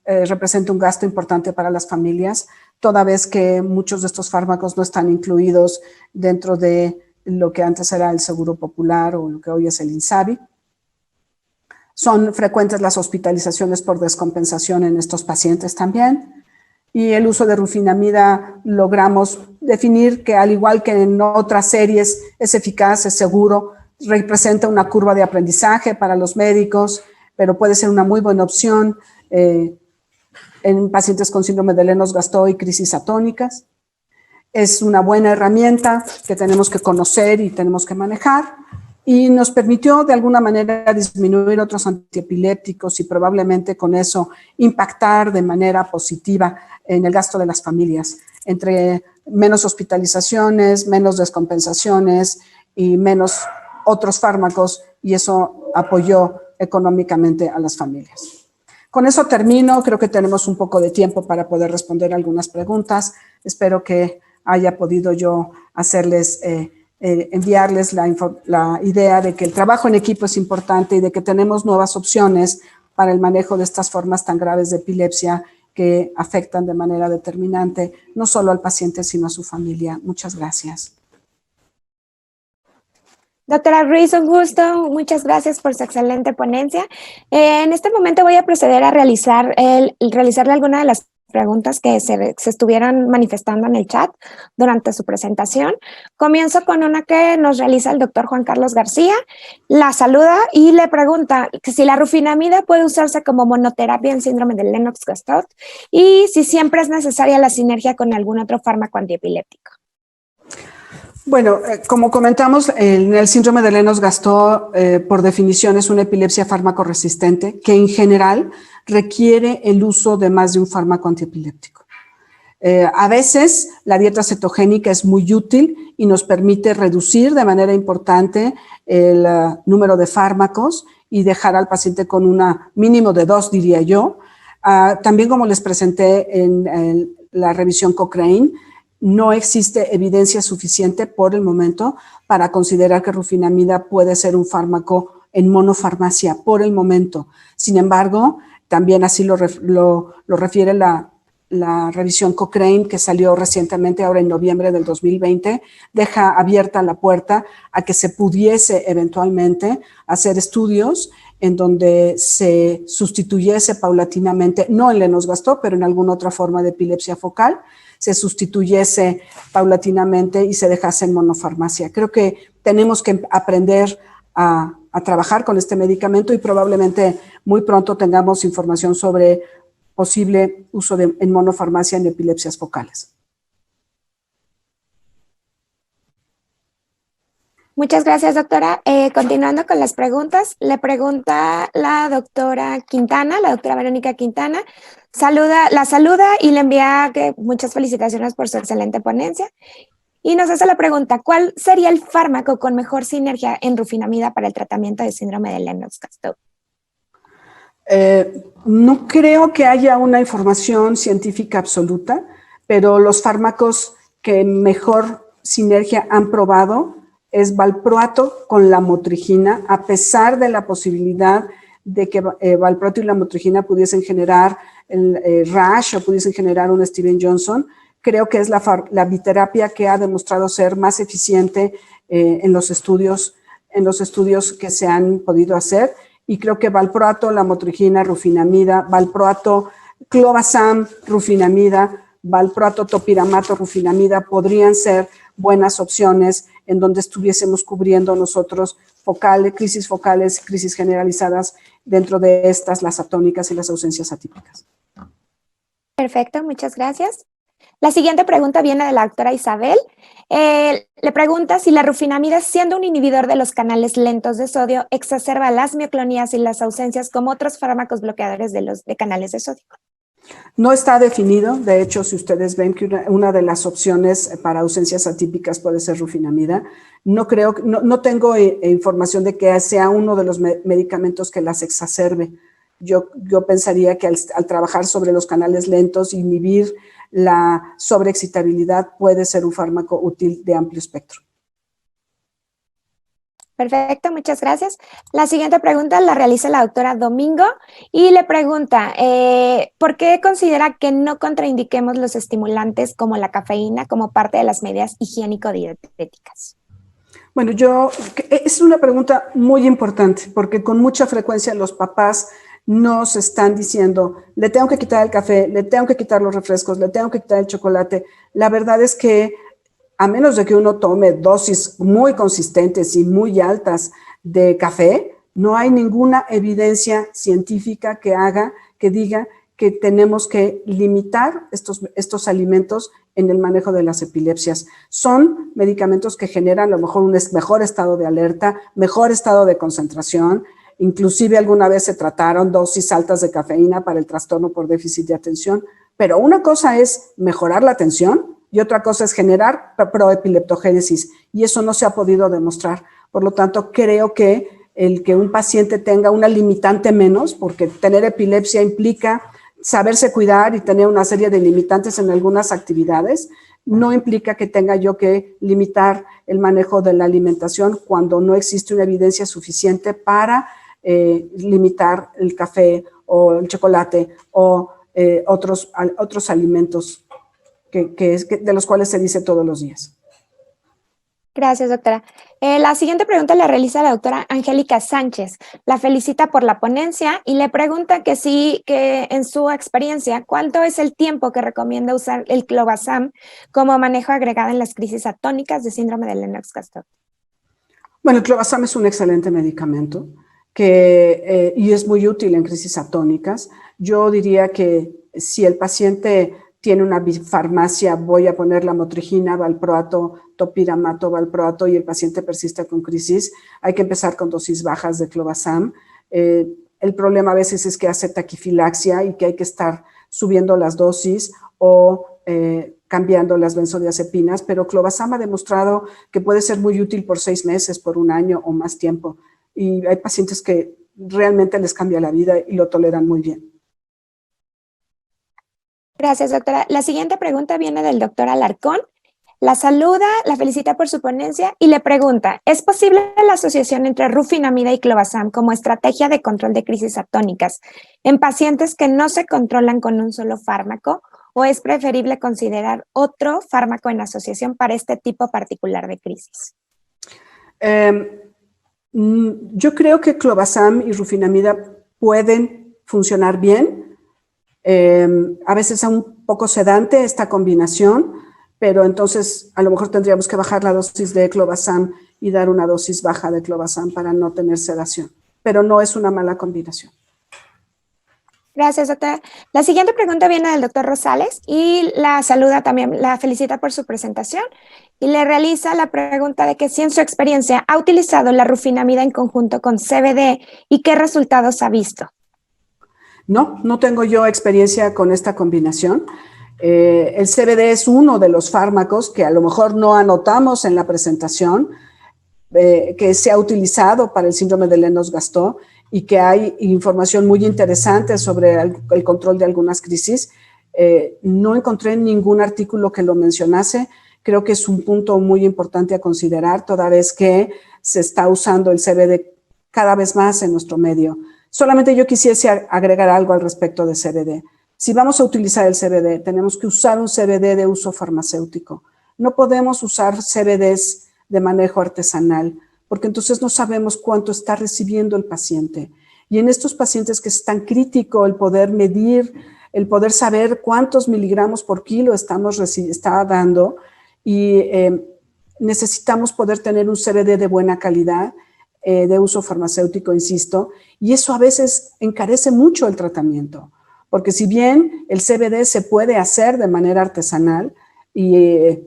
Speaker 3: representa un gasto importante para las familias, toda vez que muchos de estos fármacos no están incluidos dentro de lo que antes era el Seguro Popular o lo que hoy es el INSABI. Son frecuentes las hospitalizaciones por descompensación en estos pacientes también. Y el uso de rufinamida logramos definir que, al igual que en otras series, es eficaz, es seguro, representa una curva de aprendizaje para los médicos, pero puede ser una muy buena opción en pacientes con síndrome de Lennox-Gastaut y crisis atónicas. Es una buena herramienta que tenemos que conocer y tenemos que manejar, y nos permitió de alguna manera disminuir otros antiepilépticos y probablemente con eso impactar de manera positiva en el gasto de las familias, entre menos hospitalizaciones, menos descompensaciones y menos otros fármacos, y eso apoyó económicamente a las familias. Con eso termino. Creo que tenemos un poco de tiempo para poder responder algunas preguntas. Espero que haya podido yo hacerles, enviarles la idea de que el trabajo en equipo es importante y de que tenemos nuevas opciones para el manejo de estas formas tan graves de epilepsia que afectan de manera determinante no solo al paciente, sino a su familia. Muchas gracias.
Speaker 2: Doctora Ruiz, un gusto. Muchas gracias por su excelente ponencia. En este momento voy a proceder a realizarle algunas de las preguntas que se estuvieron manifestando en el chat durante su presentación. Comienzo con una que nos realiza el doctor Juan Carlos García. La saluda y le pregunta que si la rufinamida puede usarse como monoterapia en síndrome de Lennox-Gastaut y si siempre es necesaria la sinergia con algún otro fármaco antiepiléptico.
Speaker 3: Bueno, como comentamos, en el síndrome de Lennox-Gastaut, por definición, es una epilepsia fármaco-resistente que en general requiere el uso de más de un fármaco antiepiléptico. A veces la dieta cetogénica es muy útil y nos permite reducir de manera importante el número de fármacos y dejar al paciente con un mínimo de 2, diría yo. También, como les presenté en la revisión Cochrane, no existe evidencia suficiente por el momento para considerar que rufinamida puede ser un fármaco en monofarmacia por el momento. Sin embargo, también así lo refiere la revisión Cochrane, que salió recientemente, ahora en noviembre del 2020, deja abierta la puerta a que se pudiese eventualmente hacer estudios en donde se sustituyese paulatinamente, no en Lennox-Gastaut, pero en alguna otra forma de epilepsia focal, se sustituyese paulatinamente y se dejase en monofarmacia. Creo que tenemos que aprender a trabajar con este medicamento y probablemente muy pronto tengamos información sobre posible uso en monofarmacia en epilepsias focales.
Speaker 2: Muchas gracias, doctora. Continuando con las preguntas, le pregunta la doctora Quintana, la doctora Verónica Quintana, la saluda y le envía muchas felicitaciones por su excelente ponencia. Y nos hace la pregunta, ¿cuál sería el fármaco con mejor sinergia en rufinamida para el tratamiento de síndrome de Lennox-Gastaut?
Speaker 3: No creo que haya una información científica absoluta, pero los fármacos que mejor sinergia han probado es valproato con lamotrigina, a pesar de la posibilidad de que valproato y lamotrigina pudiesen generar el rash o pudiesen generar un Steven Johnson. Creo que es la biterapia que ha demostrado ser más eficiente en los estudios que se han podido hacer. Y creo que valproato, lamotrigina, rufinamida, valproato, clobazam, rufinamida, valproato, topiramato, rufinamida podrían ser buenas opciones en donde estuviésemos cubriendo nosotros crisis focales, crisis generalizadas dentro de estas, las atónicas y las ausencias atípicas.
Speaker 2: Perfecto, muchas gracias. La siguiente pregunta viene de la doctora Isabel. Le pregunta si la rufinamida, siendo un inhibidor de los canales lentos de sodio, exacerba las mioclonías y las ausencias como otros fármacos bloqueadores de canales de sodio.
Speaker 3: No está definido. De hecho, si ustedes ven que una de las opciones para ausencias atípicas puede ser rufinamida, no tengo información de que sea uno de los medicamentos que las exacerbe. Yo pensaría que al trabajar sobre los canales lentos, inhibir la sobreexcitabilidad puede ser un fármaco útil de amplio espectro.
Speaker 2: Perfecto, muchas gracias. La siguiente pregunta la realiza la doctora Domingo y le pregunta, ¿por qué considera que no contraindiquemos los estimulantes como la cafeína como parte de las medidas higiénico-dietéticas?
Speaker 3: Bueno, es una pregunta muy importante porque con mucha frecuencia los papás nos están diciendo, le tengo que quitar el café, le tengo que quitar los refrescos, le tengo que quitar el chocolate. La verdad es que a menos de que uno tome dosis muy consistentes y muy altas de café, no hay ninguna evidencia científica que diga que tenemos que limitar estos alimentos en el manejo de las epilepsias. Son medicamentos que generan a lo mejor un mejor estado de alerta, mejor estado de concentración. Inclusive alguna vez se trataron dosis altas de cafeína para el trastorno por déficit de atención. Pero una cosa es mejorar la atención y otra cosa es generar proepileptogénesis. Y eso no se ha podido demostrar. Por lo tanto, creo que el que un paciente tenga una limitante menos, porque tener epilepsia implica saberse cuidar y tener una serie de limitantes en algunas actividades, no implica que tenga yo que limitar el manejo de la alimentación cuando no existe una evidencia suficiente para limitar el café o el chocolate o otros alimentos de los cuales se dice todos los días.
Speaker 2: Gracias, doctora. La siguiente pregunta la realiza la doctora Angélica Sánchez. La felicita por la ponencia y le pregunta que en su experiencia, ¿cuánto es el tiempo que recomienda usar el clobazam como manejo agregado en las crisis atónicas de síndrome de Lennox-Gastaut?
Speaker 3: Bueno, el clobazam es un excelente medicamento y es muy útil en crisis atónicas. Yo diría que si el paciente tiene una bifarmacia, voy a poner lamotrigina, valproato, topiramato, valproato y el paciente persiste con crisis, hay que empezar con dosis bajas de clobazam. El problema a veces es que hace taquifilaxia y que hay que estar subiendo las dosis o cambiando las benzodiazepinas, pero clobazam ha demostrado que puede ser muy útil por 6 meses, por 1 año o más tiempo. Y hay pacientes que realmente les cambia la vida y lo toleran muy bien.
Speaker 2: Gracias, doctora. La siguiente pregunta viene del doctor Alarcón La saluda, la felicita por su ponencia y le pregunta, ¿es posible la asociación entre rufinamida y clobazam como estrategia de control de crisis atónicas en pacientes que no se controlan con un solo fármaco o es preferible considerar otro fármaco en asociación para este tipo particular de crisis?
Speaker 3: Yo creo que clobazam y rufinamida pueden funcionar bien. A veces es un poco sedante esta combinación, pero entonces a lo mejor tendríamos que bajar la dosis de clobazam y dar una dosis baja de clobazam para no tener sedación, pero no es una mala combinación.
Speaker 2: Gracias, doctora. La siguiente pregunta viene del doctor Rosales y la saluda también, la felicita por su presentación y le realiza la pregunta de que si en su experiencia ha utilizado la rufinamida en conjunto con CBD y qué resultados ha visto.
Speaker 3: No tengo yo experiencia con esta combinación. El CBD es uno de los fármacos que a lo mejor no anotamos en la presentación, que se ha utilizado para el síndrome de Lennox-Gastaut y que hay información muy interesante sobre el control de algunas crisis. No encontré ningún artículo que lo mencionase. Creo que es un punto muy importante a considerar, toda vez que se está usando el CBD cada vez más en nuestro medio. Solamente yo quisiese agregar algo al respecto de CBD. Si vamos a utilizar el CBD, tenemos que usar un CBD de uso farmacéutico. No podemos usar CBDs de manejo artesanal, porque entonces no sabemos cuánto está recibiendo el paciente. Y en estos pacientes que es tan crítico el poder medir, el poder saber cuántos miligramos por kilo está dando, y necesitamos poder tener un CBD de buena calidad, de uso farmacéutico, insisto, y eso a veces encarece mucho el tratamiento, porque si bien el CBD se puede hacer de manera artesanal, y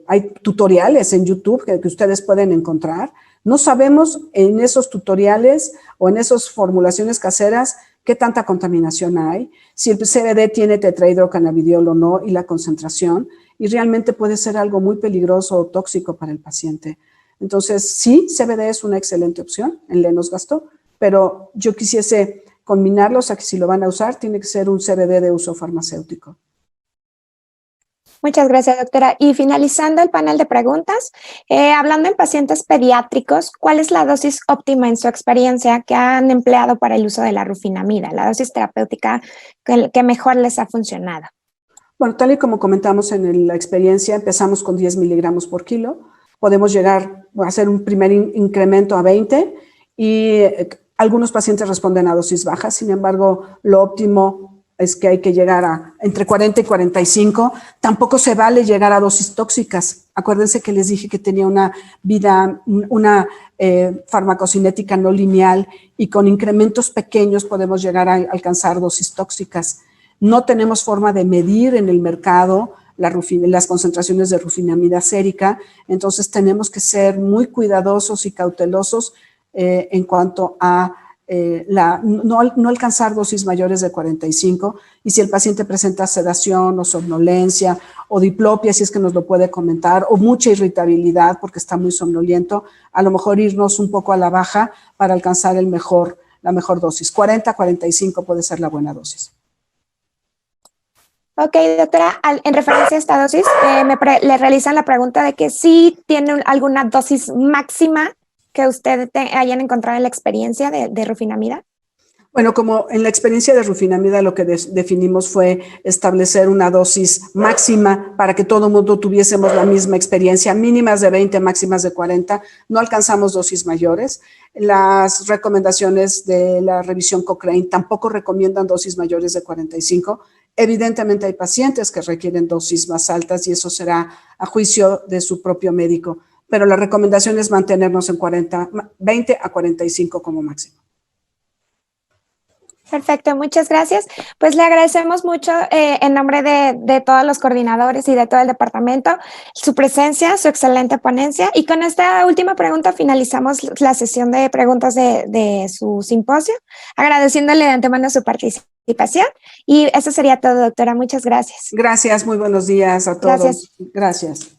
Speaker 3: hay tutoriales en YouTube que ustedes pueden encontrar, no sabemos en esos tutoriales o en esas formulaciones caseras qué tanta contaminación hay, si el CBD tiene tetrahidrocannabidiol o no y la concentración, y realmente puede ser algo muy peligroso o tóxico para el paciente. Entonces, sí, CBD es una excelente opción en Lennox-Gastaut, pero yo quisiese combinarlos a que si lo van a usar, tiene que ser un CBD de uso farmacéutico.
Speaker 2: Muchas gracias, doctora. Y finalizando el panel de preguntas, hablando en pacientes pediátricos, ¿cuál es la dosis óptima en su experiencia que han empleado para el uso de la rufinamida, la dosis terapéutica que mejor les ha funcionado?
Speaker 3: Bueno, tal y como comentamos en la experiencia, empezamos con 10 miligramos por kilo, podemos llegar a hacer un primer incremento a 20 y algunos pacientes responden a dosis bajas, sin embargo, lo óptimo es que hay que llegar a entre 40 y 45. Tampoco se vale llegar a dosis tóxicas. Acuérdense que les dije que tenía una farmacocinética no lineal y con incrementos pequeños podemos llegar a alcanzar dosis tóxicas. No tenemos forma de medir en el mercado las concentraciones de rufinamida sérica, entonces tenemos que ser muy cuidadosos y cautelosos en cuanto a no alcanzar dosis mayores de 45, y si el paciente presenta sedación o somnolencia o diplopia, si es que nos lo puede comentar, o mucha irritabilidad porque está muy somnoliento, a lo mejor irnos un poco a la baja para alcanzar la mejor dosis. 40 a 45 puede ser la buena dosis.
Speaker 2: Ok, doctora, en referencia a esta dosis, le realizan la pregunta de que si tiene alguna dosis máxima que usted hayan encontrado en la experiencia de rufinamida.
Speaker 3: Bueno, como en la experiencia de rufinamida lo que definimos fue establecer una dosis máxima para que todo el mundo tuviésemos la misma experiencia, mínimas de 20, máximas de 40, no alcanzamos dosis mayores. Las recomendaciones de la revisión Cochrane tampoco recomiendan dosis mayores de 45. Evidentemente hay pacientes que requieren dosis más altas y eso será a juicio de su propio médico, pero la recomendación es mantenernos en 20 a 45 como máximo.
Speaker 2: Perfecto, muchas gracias. Pues le agradecemos mucho en nombre de todos los coordinadores y de todo el departamento su presencia, su excelente ponencia. Y con esta última pregunta finalizamos la sesión de preguntas de su simposio, agradeciéndole de antemano su participación. Y eso sería todo, doctora. Muchas gracias.
Speaker 3: Gracias, muy buenos días a todos.
Speaker 2: Gracias.
Speaker 3: Gracias.